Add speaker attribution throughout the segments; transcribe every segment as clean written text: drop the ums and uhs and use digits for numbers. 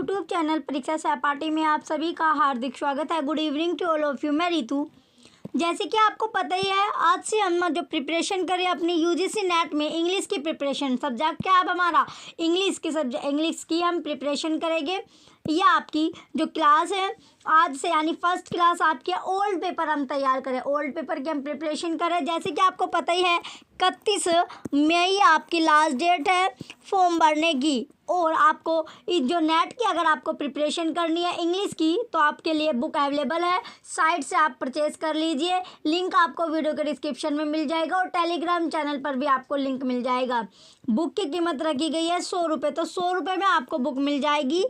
Speaker 1: YouTube channel परीक्षा सहपाठी में आप सभी का हार्दिक स्वागत है। Good evening to all of you. मैं रितु। जैसे कि आपको पता ही है, आज से हम जो प्रिपरेशन करें अपनी यूजीसी नेट में इंग्लिश की प्रिपरेशन, सब्जेक्ट क्या है अब हमारा इंग्लिश की हम प्रिपरेशन करेंगे। यह आपकी जो क्लास है आज से यानी फर्स्ट क्लास आपके ओल्ड पेपर हम तैयार करें, ओल्ड पेपर की हम प्रिपरेशन करें। जैसे कि आपको पता ही है 31 मई आपकी लास्ट डेट है फॉर्म भरने की। और आपको इस जो नेट की अगर आपको प्रिपरेशन करनी है इंग्लिश की तो आपके लिए बुक अवेलेबल है, साइट से आप परचेज कर लीजिए। लिंक आपको वीडियो के डिस्क्रिप्शन में मिल जाएगा और टेलीग्राम चैनल पर भी आपको लिंक मिल जाएगा। बुक की कीमत रखी गई है 100 रुपये, तो 100 रुपये में आपको बुक मिल जाएगी,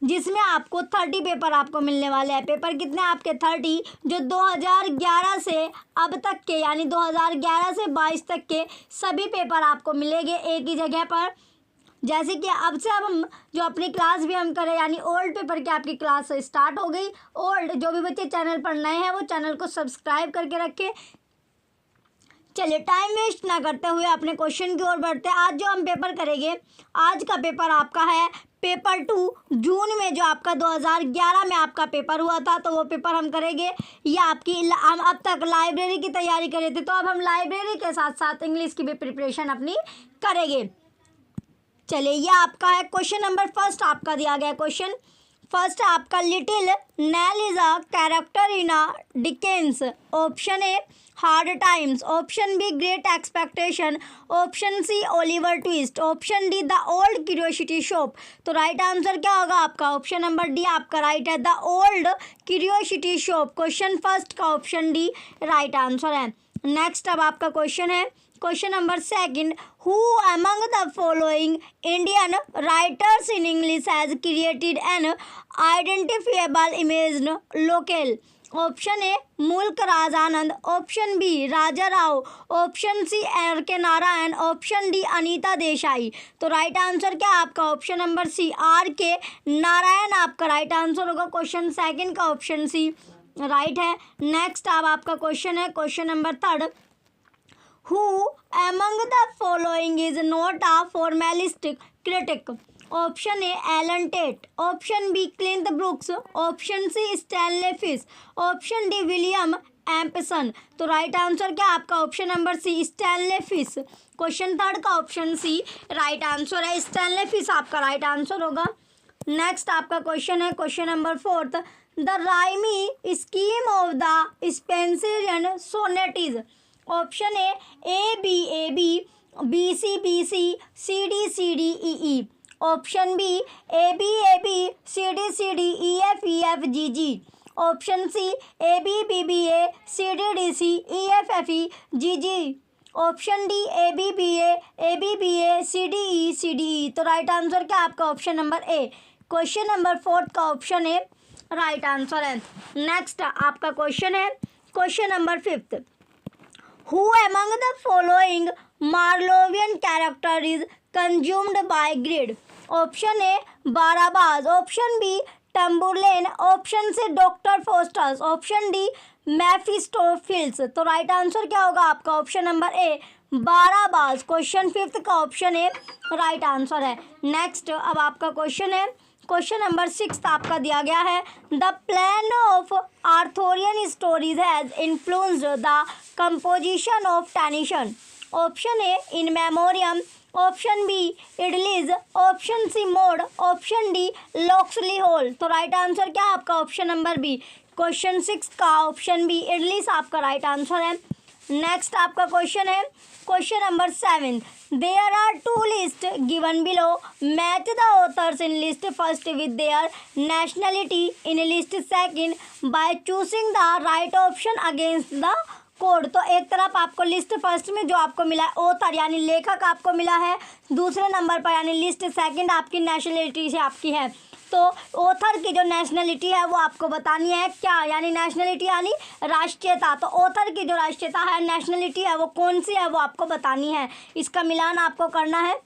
Speaker 1: जिसमें आपको 30 पेपर आपको मिलने वाले हैं। पेपर कितने आपके 30, जो 2011 से अब तक के यानी 2011 से 22 तक के सभी पेपर आपको मिलेंगे एक ही जगह पर। जैसे कि अब से अब हम जो अपनी क्लास भी हम करें यानी ओल्ड पेपर की आपकी क्लास स्टार्ट हो गई। ओल्ड जो भी बच्चे चैनल पर नए हैं वो चैनल को सब्सक्राइब करके रखें। चलिए टाइम वेस्ट ना करते हुए अपने क्वेश्चन की ओर बढ़ते हैं। आज जो हम पेपर करेंगे, आज का पेपर आपका है पेपर 2। जून में जो आपका 2011 में आपका पेपर हुआ था तो वो पेपर हम करेंगे। ये आपकी हम अब तक लाइब्रेरी की तैयारी कर रहे थे, तो अब हम लाइब्रेरी के साथ साथ इंग्लिश की भी प्रिपरेशन अपनी करेंगे। चलिए ये आपका है क्वेश्चन नंबर फर्स्ट, आपका दिया गया क्वेश्चन फर्स्ट आपका, little Nell is a character in a Dickens. Option A Hard Times, option B Great Expectation, option C Oliver Twist, option D the Old Curiosity Shop. तो right answer क्या होगा आपका? Option number D आपका right है, the Old Curiosity Shop. Question first का option D right answer है। Next अब आपका क्वेश्चन है question number second, who among the following Indian writers in English has created an identifiable image local. Option A मुल्क Raj Anand, option B राजा Rao, option C R K Narayan, option D Anita Desai. तो right answer क्या आपका? Option number C R K Narayan आपका right answer होगा। Question second का option C right है। Next अब आपका क्वेश्चन है question number third, who among the following is not a formalistic critic? Option A Allen Tate, option B Cleanth Brooks, option C Stanley Fish, option D William Empson. तो right answer क्या आपका? Option number C Stanley Fish. Question third का option C right answer है, Stanley Fish आपका right answer होगा। Next आपका question है question number fourth, the rhyme scheme of the Spenserian sonnet is. Option A B, B C, C D E, option B A B, C D E F G, option C A B A, C D G, option D A B A, C D E. तो right answer क्या आपका? Option number A. Question number fourth का option A right answer है। Next आपका question है question number fifth, who among the following Marlovian character is consumed by greed? Option A Barabas, option B Tamburlaine, option C Doctor Faustus, option D Mephistophilis. तो right answer क्या होगा आपका? Option number A Barabas. Question fifth का option A right answer है। Next अब आपका question है question number six आपका दिया गया है, the plan of Arthurian stories has influenced the composition of Tennyson. Option A in Memoriam, option B Idylls, option C Maud, option D Locksley Hall. तो right answer क्या आपका? Option number B. Question six का option B Idylls आपका right answer है। Next आपका question है question number seven, there are two list given below, match the authors in list first with their nationality, in list second by choosing the right option against the code. तो एक तरफ आपको list first में जो आपको मिला है author यानी लेखक आपको मिला है, दूसरे नंबर पर यानी लिस्ट सेकंड आपकी नेशनलिटी से आपकी है। तो ऑथर की जो नेशनलिटी है वो आपको बतानी है क्या, यानी नेशनलिटी यानी राष्ट्रीयता। तो ऑथर की जो राष्ट्रीयता है नेशनलिटी है वो कौन सी है वो आपको बतानी है, इसका मिलान आपको करना है।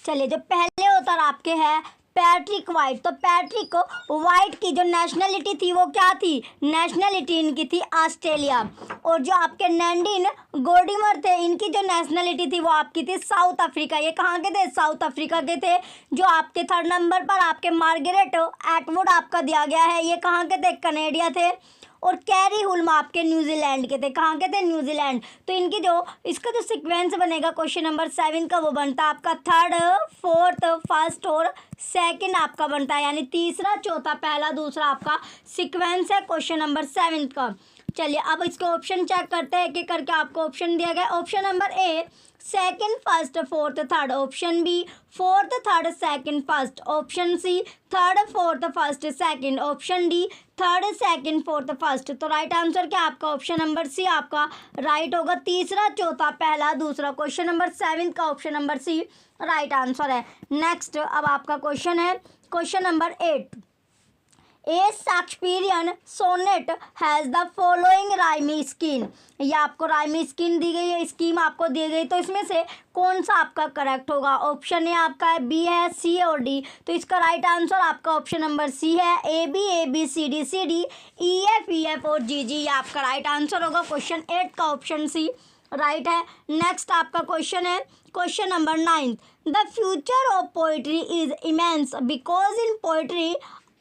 Speaker 1: चलिए जो पहले ऑथर आपके हैं पैट्रिक वाइट। तो पैट्रिक वाइट की जो नेशनलिटी थी वो क्या थी? नेशनलिटी इनकी थी ऑस्ट्रेलिया। और जो आपके नैंडिन गोर्डिमर थे, इनकी जो नेशनलिटी थी वो आपकी थी साउथ अफ्रीका। ये कहाँ के थे? साउथ अफ्रीका के थे। जो आपके थर्ड नंबर पर आपके मार्गरेट एटवुड आपका दिया गया है, ये कहाँ के थे? कनेडिया थे। और कैरी हुल्म आपके न्यूजीलैंड के थे। कहाँ के थे? न्यूजीलैंड। तो इनकी जो इसका जो सीक्वेंस बनेगा क्वेश्चन नंबर 7 का, वो बनता है आपका थर्ड, फोर्थ, फर्स्ट और सेकंड आपका बनता है, यानी तीसरा, चौथा, पहला, दूसरा आपका सीक्वेंस है क्वेश्चन नंबर 7 का। चलिए अब इसको ऑप्शन चेक करते हैं कि करके आपको ऑप्शन दिया गया। Option number A second, first, fourth, third. Option B fourth, third, second, first. Option C third, fourth, first, second. Option D third, second, fourth, first. तो राइट आंसर क्या आपका? ऑप्शन नंबर सी आपका right होगा। तीसरा, चौथा, पहला, दूसरा। Question number 7 का option number C right answer है। नेक्स्ट अब आपका क्वेश्चन है question number 8। A Shakespearean sonnet has the following rhyme scheme. ये आपको राइमी स्कीम दी गई है, स्कीम आपको दी गई, तो इसमें से कौन सा आपका करेक्ट होगा? ऑप्शन ए आपका है, बी है, सी और डी। तो इसका राइट आंसर आपका ऑप्शन नंबर सी है। A B, C D, E F और जी, ये आपका राइट आंसर होगा। क्वेश्चन 8 का ऑप्शन सी राइट है। नेक्स्ट आपका क्वेश्चन है question number 9। The future of poetry is immense because in poetry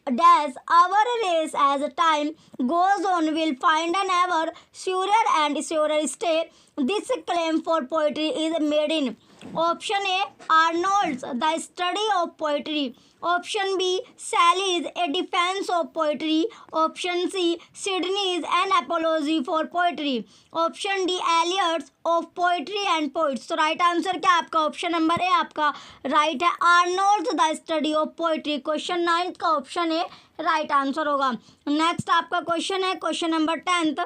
Speaker 1: dash our race as time goes on will find an ever surer and surer stay. This claim for poetry is made in option A Arnold's The Study of Poetry, option B Sally's A Defense of Poetry, option C Sydney's An Apology for Poetry, option D Eliot's of Poetry and Poets. तो right answer क्या आपका? Option number A आपका right है, Arnold's the study of poetry. Question 9 का option A right answer होगा। Next आपका question है question number 10।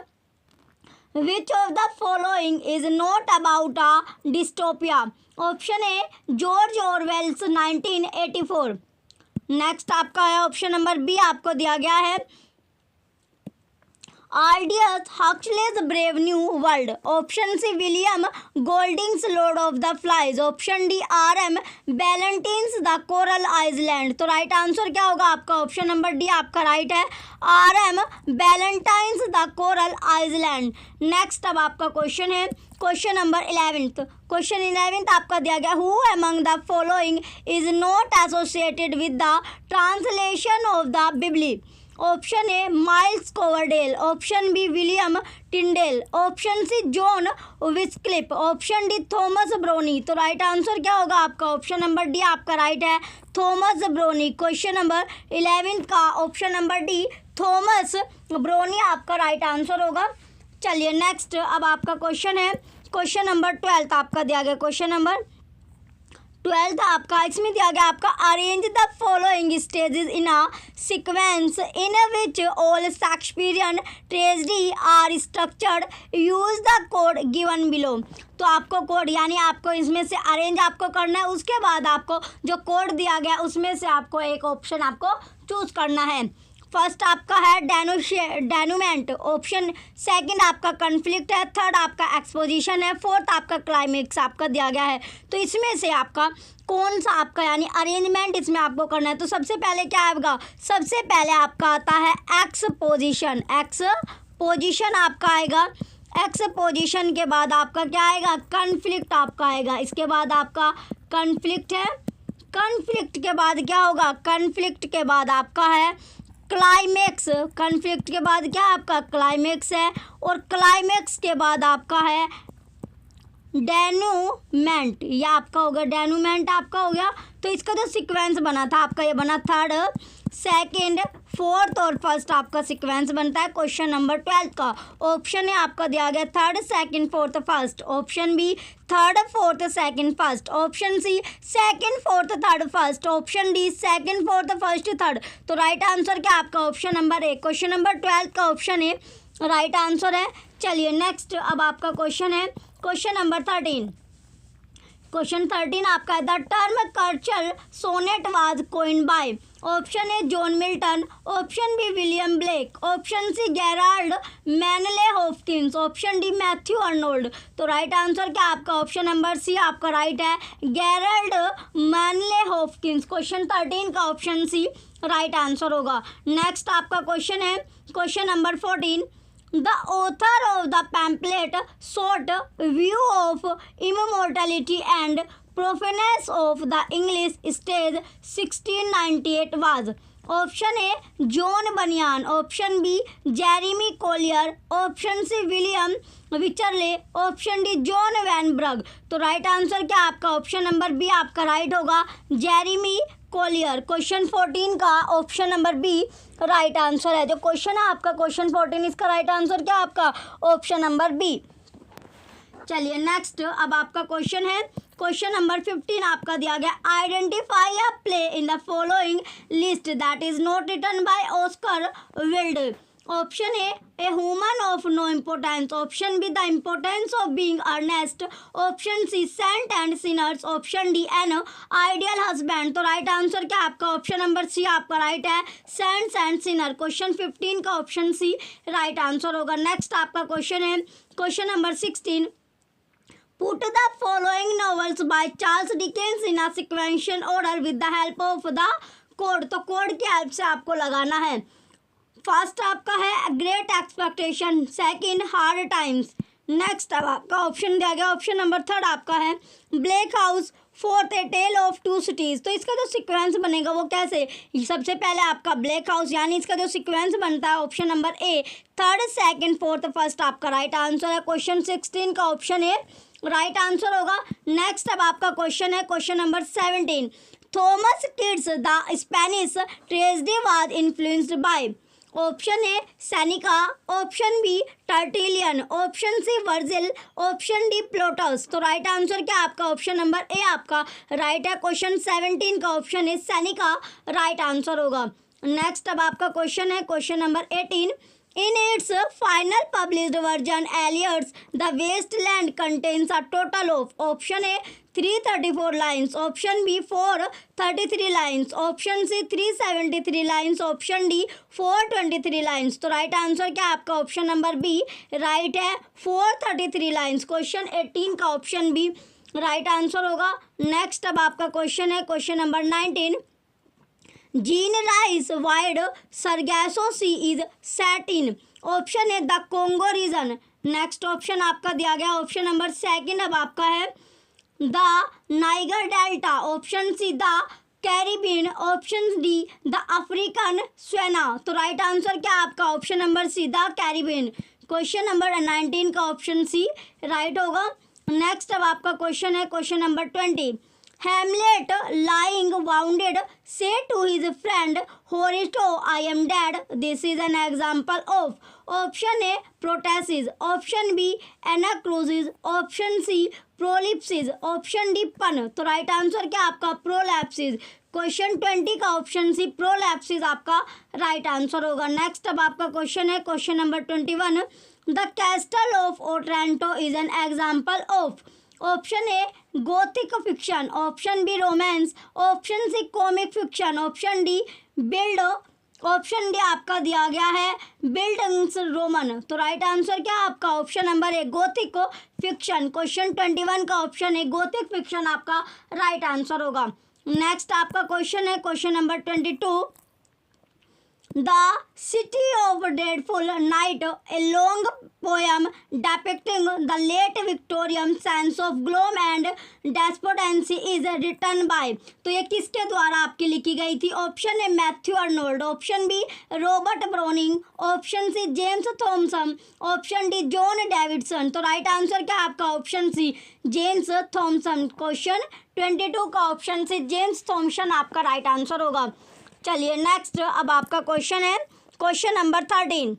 Speaker 1: Which of the following is not about a dystopia? Option A George Orwell's 1984। Next आपका है option number B आपको दिया गया है Aldous Huxley's brave new world. Option C William Golding's lord of the flies. Option D RM Ballantyne's the coral island. तो right answer क्या होगा आपका? ऑप्शन नंबर डी आपका राइट है, RM Ballantyne's the coral island. Next अब आपका question है question number 11। Question 11 आपका दिया गया who among the following is not associated with the translation of the Bible. Option A Miles Coverdale, option B William Tyndale, option C John Wycliffe, option D Thomas Browne. तो right answer क्या होगा आपका? Option number D आपका right है, Thomas Browne. Question number 11 का option number D Thomas Browne आपका right answer होगा। चलिए नेक्स्ट अब आपका क्वेश्चन है क्वेश्चन नंबर 12 आपका दिया गया क्वेश्चन नंबर 12 आपका इसमें दिया गया आपका arrange the following stages in a sequence in which all Shakespearean tragedy are structured, use the code given below. तो आपको कोड यानी आपको इसमें से अरेंज आपको करना है, उसके बाद आपको जो कोड दिया गया उसमें से आपको एक ऑप्शन आपको चूज करना है। फर्स्ट आपका है डेनूमेंट, ऑप्शन सेकंड आपका कन्फ्लिक्ट है, थर्ड आपका एक्सपोजिशन है, फोर्थ आपका क्लाइमेक्स आपका दिया गया है। तो इसमें से आपका कौन सा आपका यानी अरेंजमेंट इसमें आपको करना है। तो सबसे पहले क्या आएगा? सबसे पहले आपका आता है एक्सपोजिशन। एक्सपोजिशन आपका आएगा, एक्सपोजिशन के बाद आपका क्या आएगा? कन्फ्लिक्ट आपका आएगा। इसके बाद आपका कन्फ्लिक्ट है, कन्फ्लिक्ट के बाद क्या होगा? कन्फ्लिक्ट के बाद आपका है क्लाइमेक्स। कन्फ्लिक्ट के बाद क्या आपका? क्लाइमेक्स है, और क्लाइमेक्स के बाद आपका है डेनूमेंट। ये आपका हो गया डेनूमेंट आपका हो गया। तो इसका जो सीक्वेंस बना था आपका ये बना थर्ड, सेकंड, फोर्थ और फर्स्ट आपका सीक्वेंस बनता है क्वेश्चन नंबर 12 का। ऑप्शन है आपका दिया गया third, second, fourth, first, option B third, fourth, second, first, option C second, fourth, third, first, option D second, fourth, first, third. तो राइट आंसर क्या आपका? Option number A, question number 12 का option A right answer है। चलिए next अब आपका question है question number 13। Question 13 आपका है, the term cultural sonnet was coined by. Option A John Milton, option B William Blake, option C Gerald Manley Hopkins, option D Matthew Arnold. तो right answer क्या आपका option number C आपका right है, Gerald Manley Hopkins. Question 13 का option C right answer होगा। Next आपका question है question number 14, the author of the pamphlet sought view of immortality and profaneness of the English stage 1698 was। Option A John Bunyan, option B Jeremy Collier, option C William Wycherley, option D John Vanbrugh. तो right answer क्या आपका option number B आपका right होगा, Jeremy Collier. Question 14 का option number B right answer है। जो question है आपका क्वेश्चन 14 इसका राइट आंसर क्या आपका ऑप्शन नंबर बी। चलिए नेक्स्ट अब आपका क्वेश्चन है क्वेश्चन नंबर 15 आपका दिया गया, identify a play in the following list that is not written by Oscar Wilde. Option A human of no importance, option B the importance of being earnest, option C saint and sinners, option D an ideal husband. तो right answer क्या आपका option number C आपका right है, cents and Sinner. Question 15 का option C right answer होगा। Next आपका question है question number 16, Put the following novels by Charles Dickens in a sequential order with the help of the code। तो code की help से आपको लगाना है। फर्स्ट आपका है great expectation, second hard times. Next अब आपका ऑप्शन दिया गया ऑप्शन नंबर 3 आपका है Black House, fourth a tale of two cities. तो इसका जो सीक्वेंस बनेगा वो कैसे, सबसे पहले आपका ब्लैक हाउस यानी इसका जो सीक्वेंस बनता है option number A, third second fourth first आपका राइट आंसर है। क्वेश्चन 16 का ऑप्शन ए राइट आंसर होगा। नेक्स्ट अब आपका क्वेश्चन है question number 17, Thomas Kyd's the Spanish tragedy was influenced by. Option A Seneca, option B Tertullian, option C Virgil, option D Plautus. तो right answer क्या आपका option number A आपका right है। Question 17 का option है Seneca right answer होगा। Next अब आपका क्वेश्चन है question number 18, in its final published version Eliot's The Waste Land contains a total of option A 334 lines, option B 433 lines, option C 373 lines, option D 423 lines। तो right answer क्या आपका option number B right है, 433 lines. Question 18 का option B right answer होगा। Next अब आपका question है question number 19, Jean Rhys wide Sargasso Sea is set in. Option है the Congo region. Next option आपका दिया गया ऑप्शन नंबर 2 अब आपका है the Niger delta, option C the Caribbean, option D the African savanna. तो right answer क्या आपका option number C the Caribbean. Question number 19 का ऑप्शन सी राइट होगा। नेक्स्ट अब आपका क्वेश्चन है question number 20, Hamlet lying wounded say to his friend Horatio, I am dead. This is an example of option A protasis, option B anacrusis, option C prolapsis, option D pun। तो right answer क्या आपका प्रोलैप्सिस। Question 20 का option सी प्रोलैप्सिस आपका right answer होगा। Next अब आपका question है question number 21, the castle of Otranto is an example of. Option A Gothic fiction, option B romance, option C comic fiction, option D बिल्ड, option D आपका दिया गया है बिल्डिंग्स रोमन। तो राइट आंसर क्या आपका option number A Gothic fiction. Question 21 का option है गोथिक फिक्शन आपका राइट आंसर होगा। नेक्स्ट आपका क्वेश्चन है question number 22, the city of dreadful night, A long poem depicting the late Victorian sense of gloom and despondency is written by. तो ये किसके द्वारा आपकी लिखी गई थी। Option A Matthew Arnold, option B Robert Browning, option C James Thomson, option D John Davidson. तो right answer क्या आपका option C James Thomson. Question 22 का ऑप्शन सी जेम्स थॉमसन आपका राइट आंसर होगा। चलिए नेक्स्ट अब आपका क्वेश्चन है question number 13,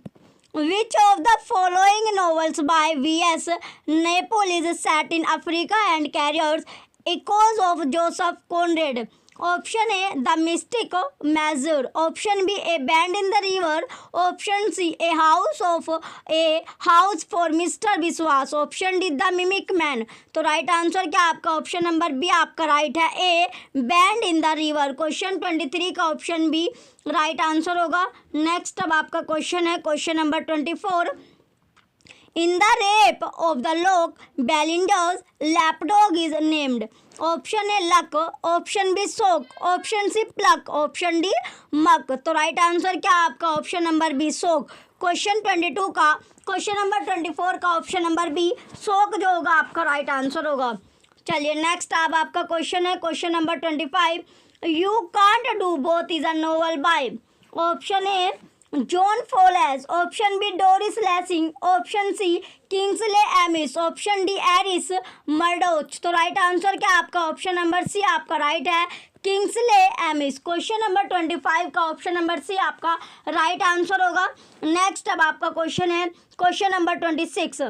Speaker 1: which of the following novels by V.S. Naipaul is set in Africa and carries echoes of Joseph Conrad. Option A the mystic masseur, option B a bend in the river, option C a house for Mr Biswas, option D the mimic man. तो right answer क्या आपका option number B आपका right है, a bend in the river. Question 23 का option B right answer होगा। Next अब आपका question है question number 24। In the rape of the lock Belinda's lapdog is named, option A luck, option B Shock, option C pluck, option D muck. तो right answer क्या आपका option number B Shock. Question 22 का question number 24 का option number B सोक जो होगा आपका right answer होगा। चलिए नेक्स्ट अब आपका क्वेश्चन है question number 25। You can't do both is a novel by, option A John Fowles, option B Doris Lessing, option C Kingsley Amis, option D Iris Murdoch. तो right answer क्या आपका option number C आपका right है, Kingsley amiss. Question number 25 का option number C आपका right answer होगा। Next अब आपका क्वेश्चन है question number 26।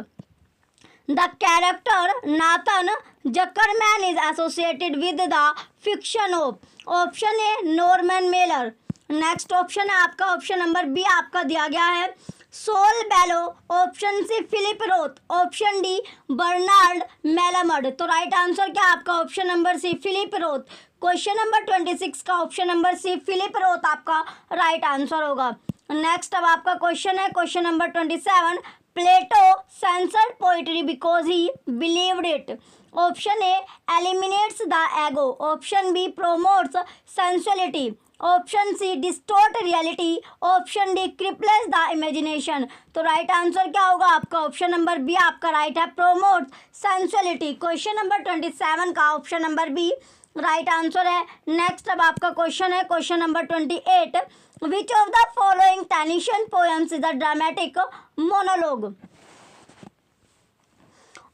Speaker 1: The character Nathan Zuckerman is associated with the fiction of, option A Norman Mailer, next option है आपका ऑप्शन नंबर बी आपका दिया गया है Saul Bellow, option C Philip Roth, option D Bernard Malamud. तो right answer क्या आपका option number C Philip Roth. Question number 26 का option number C Philip Roth आपका राइट आंसर होगा। नेक्स्ट अब आपका क्वेश्चन है question number 27। Plato censored poetry because he believed it, option A eliminates the ego, option B promotes sensuality, option C distort reality, option D cripples the imagination. तो right answer क्या होगा आपका option number B आपका right है, promote sensuality. Question number 27 का option number B right answer है। Next अब आपका क्वेश्चन है question number 28। Which of the following Tennyson poems is a dramatic monologue,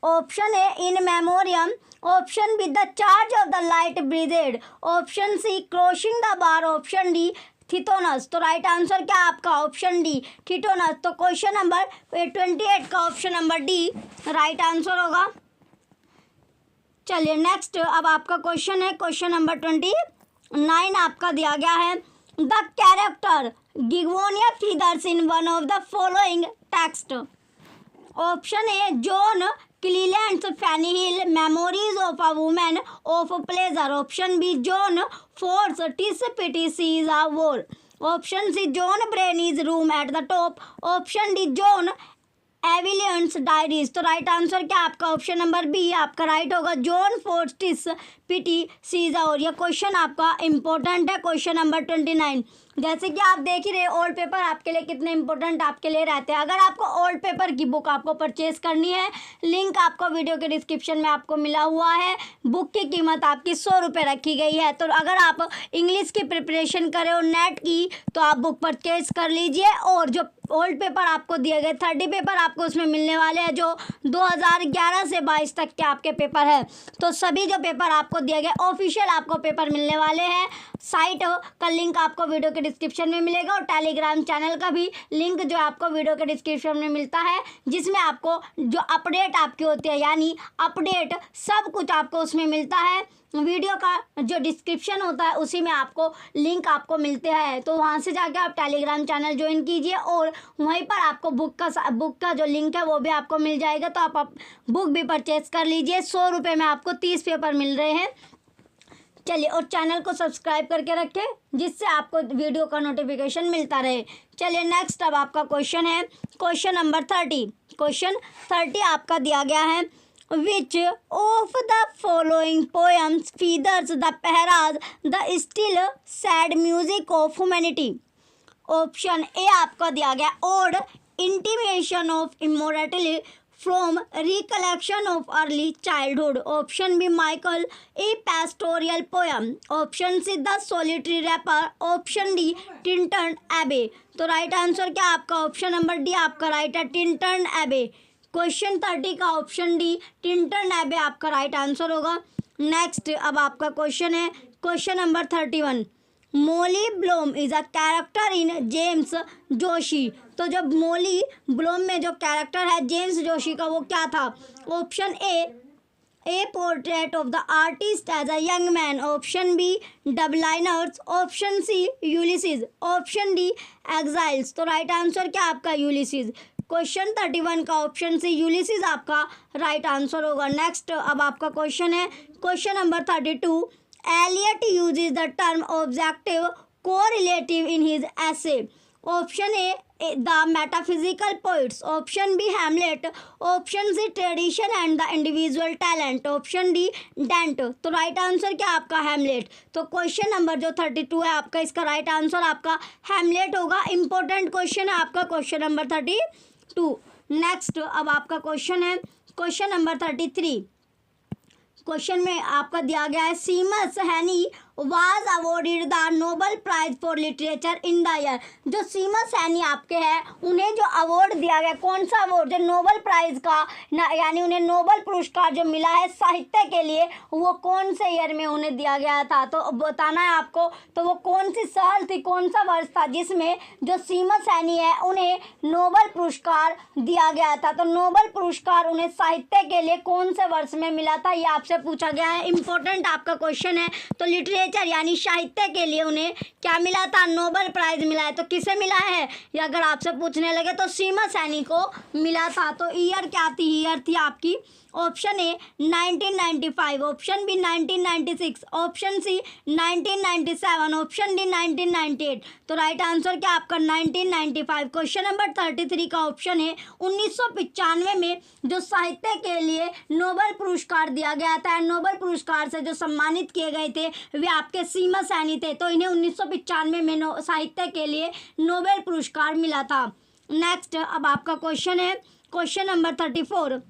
Speaker 1: option A in Memoriam, option B the charge of the light brigade, option C crossing the bar, option D Tithonus. तो right answer क्या आपका option D Tithonus. तो question number 28 का option number D right answer होगा। चलिए next अब आपका question है क्वेश्चन नंबर 29 आपका दिया गया है। The character गिगोनिया feathers in one of the following text, option A John क्लीलैंड्स Fanny hill memories of a women of pleasure, option B John force TISS pity sees a war, option C John ब्रेनीज room at the top, option D John एविलियंस diaries. तो right answer क्या आपका option number B आपका right होगा, John Fortis पिटी सीजा। और ये question आपका important है question number 29। जैसे कि आप देख ही रहे ओल्ड पेपर आपके लिए कितने इंपॉर्टेंट आपके लिए रहते हैं। अगर आपको ओल्ड पेपर की बुक आपको परचेज करनी है, लिंक आपको वीडियो के डिस्क्रिप्शन में आपको मिला हुआ है। बुक की कीमत आपकी 100 रुपये रखी गई है। तो अगर आप इंग्लिश की प्रिपरेशन करें और नेट की तो आप बुक परचेज कर लीजिए। और जो ओल्ड पेपर आपको दिए गए 30 पेपर आपको उसमें मिलने वाले हैं जो 2011 से 22 तक के आपके पेपर है। तो सभी जो पेपर आपको दिए गए ऑफिशियल आपको पेपर मिलने वाले हैं। साइट का लिंक आपको वीडियो के डिस्क्रिप्शन में मिलेगा और टेलीग्राम चैनल का भी लिंक जो आपको वीडियो के डिस्क्रिप्शन में मिलता है, जिसमें आपको जो अपडेट आपकी होती है यानी अपडेट सब कुछ आपको उसमें मिलता है। वीडियो का जो डिस्क्रिप्शन होता है उसी में आपको लिंक आपको मिलते हैं। तो वहाँ से जाके आप टेलीग्राम चैनल ज्वाइन कीजिए और वहीं पर आपको बुक का जो लिंक है वो भी आपको मिल जाएगा। तो आप बुक भी परचेज कर लीजिए। 100 रुपये में आपको 30 पेपर मिल रहे हैं। चलिए और चैनल को सब्सक्राइब करके रखें जिससे आपको वीडियो का नोटिफिकेशन मिलता रहे। चलिए नेक्स्ट अब आपका क्वेश्चन है क्वेश्चन नंबर 30। क्वेश्चन 30 आपका दिया गया है। Which of the following poems features the paras the still sad music of humanity? Option A आपका दिया गया ode intimation of immortality from recollection of early childhood, option B Michael a pastoral poem, option C the solitary reaper, option D Tintern Abbey. तो right answer क्या आपका option number D आपका right है, Tintern Abbey. Question 30 का option D Tintern एबे आपका right answer होगा। Next अब आपका क्वेश्चन है question number 31। Molly Bloom is a character in James Joyce. तो जब मोली ब्लोम में जो कैरेक्टर है जेम्स जोशी का वो क्या था? Option A A portrait of the artist as a young man. Option B, Dubliners. Option C, Ulysses. Option D, Exiles. तो राइट आंसर क्या आपका यूलिसीज। क्वेश्चन 31 का ऑप्शन सी यूलिसीज आपका राइट आंसर होगा। नेक्स्ट अब आपका क्वेश्चन है question number 32। Eliot uses the term objective correlative in his essay. Option A the metaphysical poets. Option B Hamlet. Option C tradition and the individual talent. Option D Dante. तो right answer क्या आपका Hamlet. तो question number जो 32 है आपका इसका right answer आपका Hamlet होगा। इंपॉर्टेंट क्वेश्चन है आपका क्वेश्चन नंबर 32। नेक्स्ट अब आपका क्वेश्चन है क्वेश्चन नंबर 33। क्वेश्चन में आपका दिया गया है Seamus Heaney was awarded the Nobel prize for literature in the year. जो सीमस हैनी आपके हैं उन्हें जो अवार्ड दिया गया कौन सा अवार्ड जो नोबल प्राइज का यानी उन्हें नोबल पुरस्कार जो मिला है साहित्य के लिए वो कौन से ईयर में उन्हें दिया गया था। तो बताना है आपको तो वो कौन सी साल थी कौन सा वर्ष था जिसमें जो सीमस हैनी है उन्हें नोबल पुरस्कार दिया गया था। तो नोबल पुरस्कार उन्हें साहित्य के लिए कौन से वर्ष में मिला था ये आपसे पूछा गया है। इंपॉर्टेंट आपका क्वेश्चन है। तो लिटरेचर यानी साहित्य के लिए उन्हें क्या मिला था नोबल प्राइज मिला है। तो किसे मिला है या अगर आपसे पूछने लगे तो सीमस हैनी को मिला था। तो ईयर क्या थी ईयर थी आपकी option A 1995। Option B 1996। Option C 1997। Option D 1998। तो राइट आंसर क्या आपका 1995। क्वेश्चन नंबर 33 का ऑप्शन है 1995 में जो साहित्य के लिए नोबल पुरस्कार दिया गया था नोबल पुरस्कार से जो सम्मानित किए गए थे वे आपके सीमस हैनी थे। तो इन्हें 1995 में साहित्य के लिए नोबेल पुरस्कार मिला था। नेक्स्ट अब आपका क्वेश्चन है question number 34।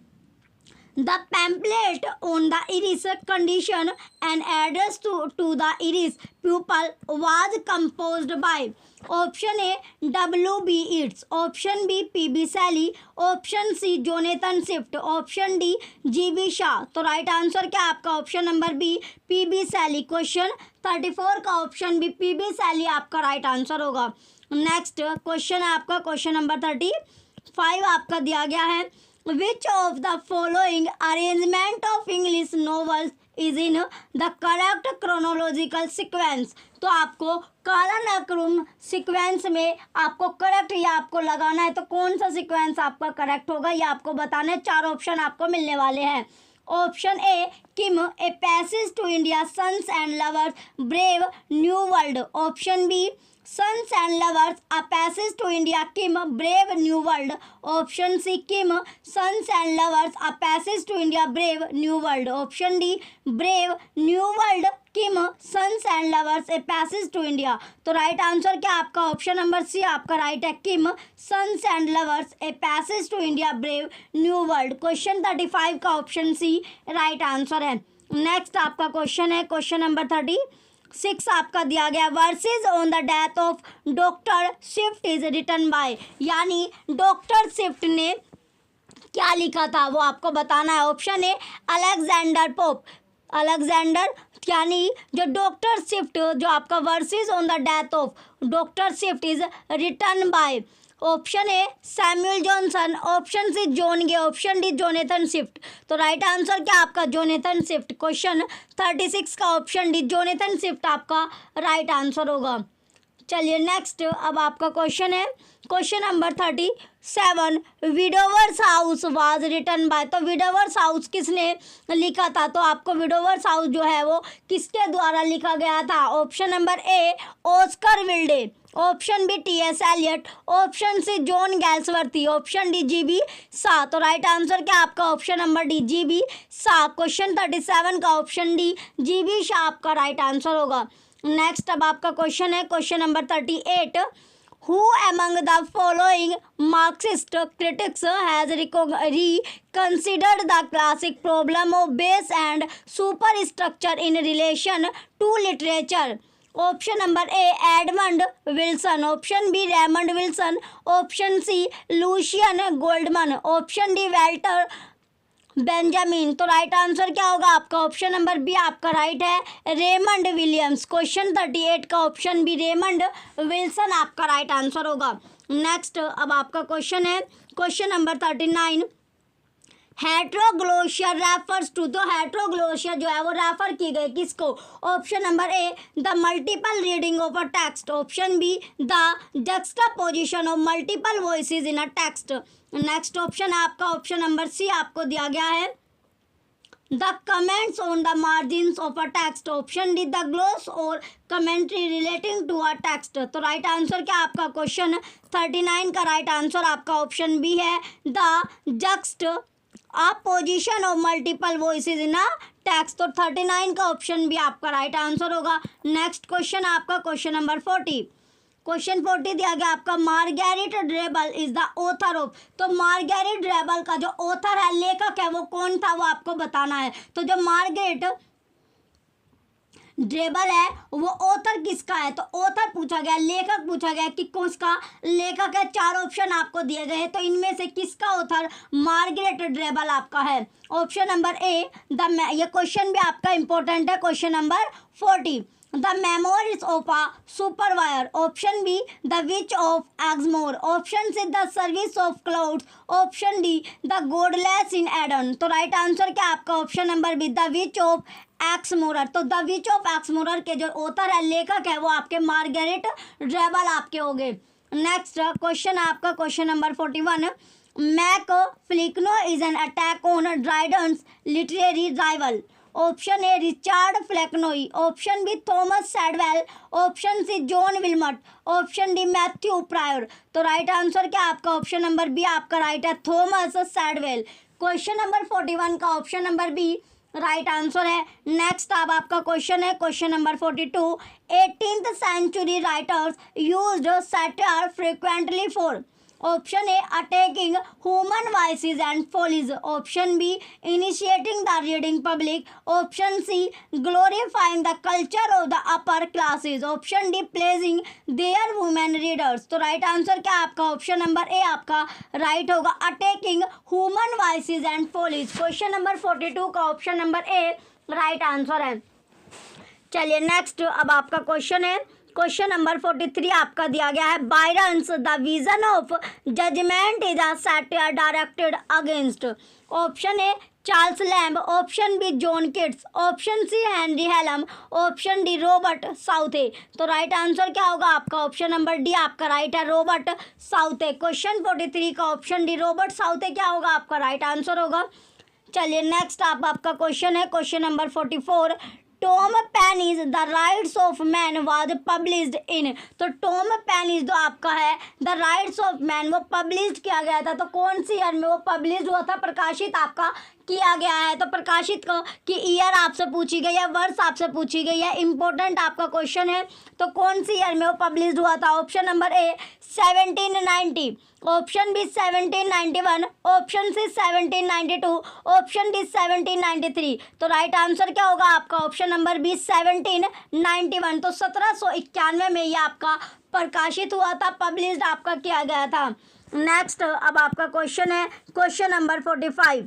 Speaker 1: The pamphlet on the Irish condition and address to the Irish people was composed by option A W.B. Yeats, option B P.B. Shelley, option C Jonathan Swift, option D G.B. Shaw। तो right answer क्या आपका option number B P.B. Shelley। Question 34 का option B P.B. Shelley आपका right answer होगा। Next question है आपका question number 35 आपका दिया गया है Which of the following arrangement of English novels is in the correct chronological sequence। तो आपको कालानुक्रम सीक्वेंस में आपको करेक्ट या आपको लगाना है तो कौन सा सीक्वेंस आपका करेक्ट होगा ये आपको बताना है। 4 ऑप्शन आपको मिलने वाले हैं। Option A Kim a passage to India sons and lovers brave new world. Option B Sons and Lovers, A Passage to India, Kim, Brave New World। Option C Kim Sons and Lovers, A Passage to India, Brave New World। Option D Brave New World, Kim Sons and Lovers, A Passage to India। तो right answer क्या आपका option number C आपका right है किम Sons and Lovers, A Passage to India, Brave New World। Question 35 का option C right answer है। Next आपका question है question number 36 आपका दिया गया verses on the death of doctor Swift is written by. यानी डॉक्टर स्विफ्ट ने क्या लिखा था वो आपको बताना है। Option A Alexander Pope. Alexander यानी जो डॉक्टर स्विफ्ट जो आपका verses on the death of doctor Swift is written by. Option A Samuel Johnson, option C John Gay, option D Jonathan Swift. तो राइट आंसर क्या आपका Jonathan Swift. Question 36 का option D Jonathan Swift आपका right answer होगा। चलिए next अब आपका question है question number 37 Widowers' house was written by. तो विडोवर्स हाउस किसने लिखा था। तो आपको विडोवर्स हाउस जो है वो किसके द्वारा लिखा गया था। Option number A Oscar Wilde, option B T S. Eliot, option C John Galsworthy, option D G B. Shaw. तो राइट आंसर क्या आपका option number D G B. Shaw. Question 37 का ऑप्शन डी जी.बी. शाह आपका राइट आंसर होगा। नेक्स्ट अब आपका question है question number 38 who among the following Marxist critics has reconsidered the classic problem of base and superstructure in relation to literature। Option number A Edmund Wilson, option B Raymond Wilson, option C Lucien Goldmann, option D Walter Benjamin. तो right answer क्या होगा आपका option number B आपका right है Raymond Williams. Question 38 का option B Raymond Wilson आपका right answer होगा। Next अब आपका क्वेश्चन है question number 39 heteroglossia refers to, तो हेट्रोग्लोशिया जो है वो रेफर की गई किसको? Option number A the multiple reading of a text, option B the juxtaposition of multiple voices in a text. Next option है आपका ऑप्शन नंबर सी आपको दिया गया है the comments on the margins of a text, option D the gloss और commentary relating to a text. तो right answer क्या आपका क्वेश्चन 39 का राइट आंसर आपका ऑप्शन बी है the juxtaposition of multiple voices in a text. तो 39 का option भी आपका राइट आंसर होगा। नेक्स्ट क्वेश्चन आपका क्वेश्चन नंबर 40। क्वेश्चन 40 दिया गया आपका Margaret Drabble is the author of, तो मार्गेरिट ड्रेबल का जो ऑथर है, लेखक है, वो कौन था वो आपको बताना है। तो जो मार्गेरिट ड्रेबल है वो ऑथर किसका है? तो ऑथर पूछा गया, लेखक पूछा गया कि कौन सा लेखक है। 4 ऑप्शन आपको दिए गए हैं, तो इनमें से किसका ऑथर मार्गरेट ड्रेबल आपका है? ऑप्शन नंबर ए ये क्वेश्चन भी आपका इंपॉर्टेंट है। Question number 40 the memories of a survivor, option B the witch of Exmoor, option C the service of clouds, option D the godless in Eden. तो right answer क्या आपका option number B the witch of Exmoor. तो the witch of एक्समोरर के जो author है, लेखक है, वो आपके मार्गरेट ड्रेबल आपके हो गए। नेक्स्ट क्वेश्चन आपका question number 41 Mac Flecknoe is an attack on Dryden's literary rival, option A Richard Flecknoe, option B Thomas Shadwell, option C John Wilmot, option D Matthew Prior. तो राइट आंसर क्या आपका option number B आपका right है Thomas Shadwell. Question number 41 का option number B right answer है। Next अब आपका question है question number 42 18th century writers used satire frequently for, option A attacking human vices and follies, option B initiating the reading public, option C glorifying the culture of the upper classes, option D pleasing their women readers. तो right answer क्या आपका option number A आपका right होगा attacking human vices and follies. Question number 42 का option number A right answer है। चलिए next अब आपका क्वेश्चन है क्वेश्चन नंबर 43 आपका दिया गया है Byron's the vision of judgement is a satire directed against, option A Charles Lamb, option B John Keats, option C Henry Hallam, option D Robert Southey. तो राइट आंसर क्या होगा आपका option number D आपका right है Robert Southey. Question 43 का option D Robert साउथे क्या होगा आपका राइट आंसर होगा। चलिए नेक्स्ट आपका क्वेश्चन है question number 44 Tom penis the rights of man was published in, तो टॉम पेनिस जो आपका है द राइट्स ऑफ मैन वो पब्लिश किया गया था, तो कौन सी ईयर में वो पब्लिश हुआ था, प्रकाशित आपका किया गया है। तो प्रकाशित की ईयर आपसे पूछी गई है, वर्ष आपसे पूछी गई है, इंपॉर्टेंट आपका क्वेश्चन है। तो कौन सी ईयर में वो पब्लिश हुआ था? Option number A 1790, option B 1791, option C 1792, option D 1793। तो राइट आंसर क्या होगा आपका ऑप्शन नंबर बी 1791। तो 1791 में ये आपका प्रकाशित हुआ था, पब्लिश्ड आपका किया गया था। नेक्स्ट अब आपका क्वेश्चन है question number 45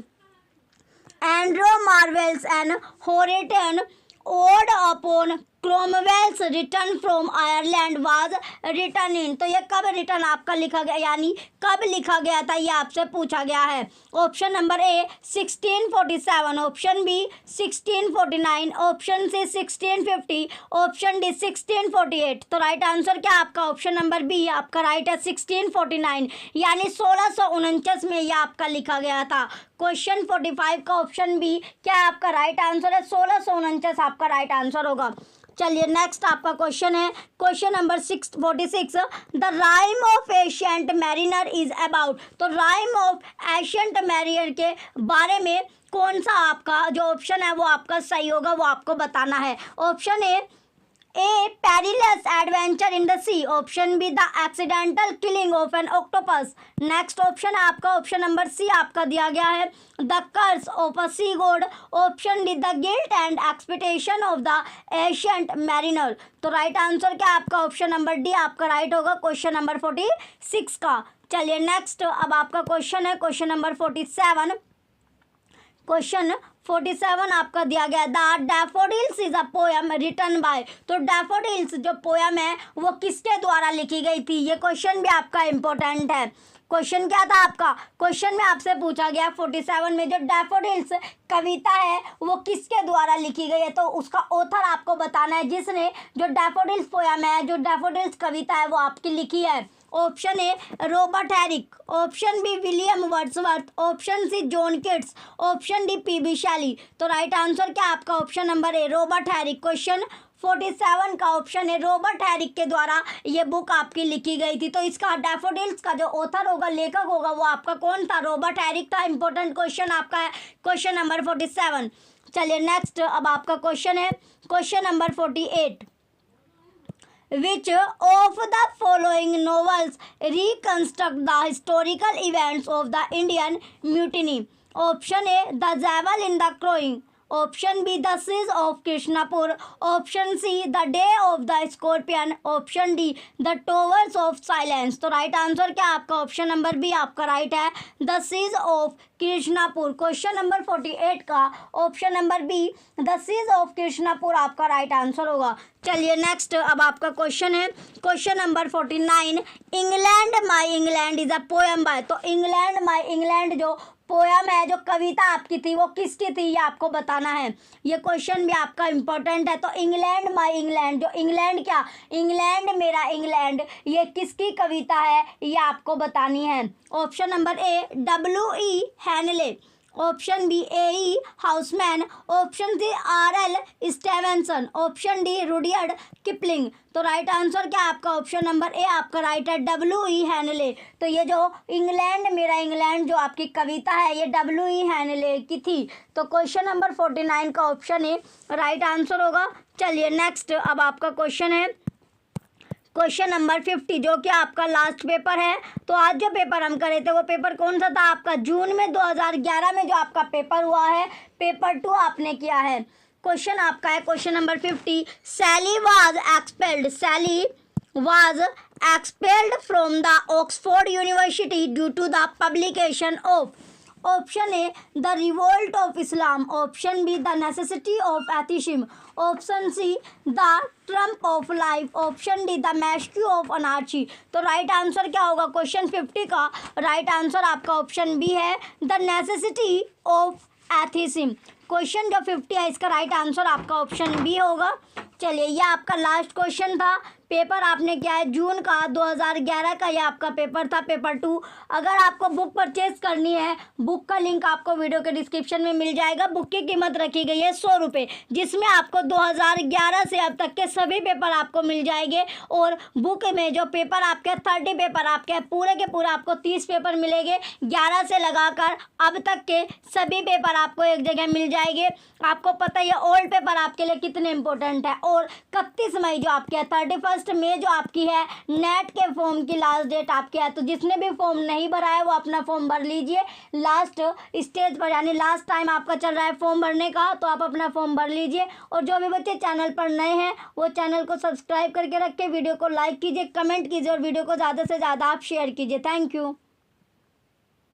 Speaker 1: Andrew Marvell's and Horatian ode upon Cromwell's return from Ireland was return in, तो ये कब रिटर्न आपका लिखा गया, यानी कब लिखा गया था, ये आपसे पूछा गया है। Option number A 1647, option B 1649, option C 1650, option D 1648। तो राइट आंसर क्या आपका ऑप्शन नंबर बी आपका राइट है 1649, यानी 1649 में ये आपका लिखा गया था। क्वेश्चन 45 का ऑप्शन बी क्या आपका राइट आंसर है 1649 आपका राइट आंसर होगा। चलिए नेक्स्ट आपका क्वेश्चन है question number 46 the rhyme of ancient mariner is about, तो राइम ऑफ एशियंट मैरिनर के बारे में कौन सा आपका जो ऑप्शन है वो आपका सही होगा, वो आपको बताना है। Option A perilous adventure in the sea, option B the accidental killing of an octopus। Next option है आपका ऑप्शन नंबर सी आपका दिया गया है the curse of a sea god, option D the guilt and expectation of the ancient mariner. तो right answer क्या आपका option number D आपका राइट होगा क्वेश्चन नंबर 46 का। चलिए नेक्स्ट अब आपका क्वेश्चन है क्वेश्चन नंबर 47 क्वेश्चन 47 आपका दिया गया the daffodils is a poem written by, तो डैफोडिल्स जो पोयम है वो किसके द्वारा लिखी गई थी, ये क्वेश्चन भी आपका इम्पोर्टेंट है। क्वेश्चन क्या था आपका? क्वेश्चन में आपसे पूछा गया 47 में जो डैफोडिल्स कविता है वो किसके द्वारा लिखी गई है, तो उसका ऑथर आपको बताना है जिसने जो डैफोडिल्स पोयम है, जो डैफोडिल्स कविता है वो आपकी लिखी है। Option A Robert Herrick, option B William Wordsworth, option C John Keats, option D P B Shelley. तो राइट आंसर क्या आपका? Option number A Robert Herrick. Question 47 का ऑप्शन है रॉबर्ट हैरिक के द्वारा ये बुक आपकी लिखी गई थी। तो इसका डैफोडिल्स का जो ऑथर होगा, लेखक होगा, वो आपका कौन था? रॉबर्ट हैरिक था। इंपॉर्टेंट क्वेश्चन आपका है क्वेश्चन नंबर 47। चलिए नेक्स्ट अब आपका क्वेश्चन है question number 48। Which of the following novels reconstruct the historical events of the Indian Mutiny? Option A, The Jewel in the Crown. Option B, The Siege of Krishnapur. Option C, The Day of the Scorpion. Option D, The Towers of Silence. तो right answer क्या आपका? Option number B आपका right है, the siege of Krishnapur. Question number 48 का option number B the siege of Krishnapur आपका right answer होगा। चलिए next अब आपका क्वेश्चन है question number 49। England my England is a poem by. तो इंग्लैंड माई इंग्लैंड जो पोयम है, जो कविता आपकी थी, वो किसकी थी ये आपको बताना है। ये क्वेश्चन भी आपका इंपॉर्टेंट है। तो इंग्लैंड माई इंग्लैंड, जो इंग्लैंड क्या, इंग्लैंड मेरा इंग्लैंड, ये किसकी कविता है ये आपको बतानी है। Option number A W.E. Henley, option B A.E. Housman, option C R.L. Stevenson, option D Rudyard Kipling. तो राइट आंसर क्या आपका? ऑप्शन नंबर ए आपका राइट है, W.E. हैनले। तो ये जो इंग्लैंड मेरा इंग्लैंड जो आपकी कविता है ये W.E. हैनले की थी। तो क्वेश्चन नंबर 49 का ऑप्शन ए राइट आंसर होगा। चलिए नेक्स्ट अब आपका क्वेश्चन है क्वेश्चन नंबर 50 जो कि आपका लास्ट पेपर है। तो आज जो पेपर हम करे थे वो पेपर कौन सा था आपका? जून में 2011 में जो आपका पेपर हुआ है, पेपर 2 आपने किया है। क्वेश्चन आपका है question number 50। Shelley was expelled from the Oxford University due to the publication of. Option A the revolt of Islam, option B the necessity of atheism, option C the triumph of life, option D the masque of anarchy. तो right answer क्या होगा? Question 50 का right answer आपका option B है, the necessity of atheism. Question जो 50 है इसका right answer आपका ऑप्शन बी होगा। चलिए ये आपका लास्ट क्वेश्चन था। पेपर आपने क्या है जून का 2011 का ये आपका पेपर था, पेपर 2। अगर आपको बुक परचेज करनी है, बुक का लिंक आपको वीडियो के डिस्क्रिप्शन में मिल जाएगा। बुक की कीमत रखी गई है 100 रुपये, जिसमें आपको 2011 से अब तक के सभी पेपर आपको मिल जाएंगे। और बुक में जो पेपर आपके 30 पेपर आपके पूरे के पूरे आपको 30 पेपर मिलेंगे। 11 से लगाकर अब तक के सभी पेपर आपको एक जगह मिल जाएंगे। आपको पता ही है ओल्ड पेपर आपके लिए कितने इंपॉर्टेंट है। और 31 मई जो आपकी है, 31 मई जो आपकी है नेट के फॉर्म की लास्ट डेट आपकी है। तो जिसने भी फॉर्म नहीं भरा है वो अपना फॉर्म भर लीजिए लास्ट स्टेज पर, यानी लास्ट टाइम आपका चल रहा है फॉर्म भरने का, तो आप अपना फॉर्म भर लीजिए। और जो भी बच्चे चैनल पर नए हैं वो चैनल को सब्सक्राइब करके रख के वीडियो को लाइक कीजिए, कमेंट कीजिए और वीडियो को ज़्यादा से ज़्यादा आप शेयर कीजिए। Thank you.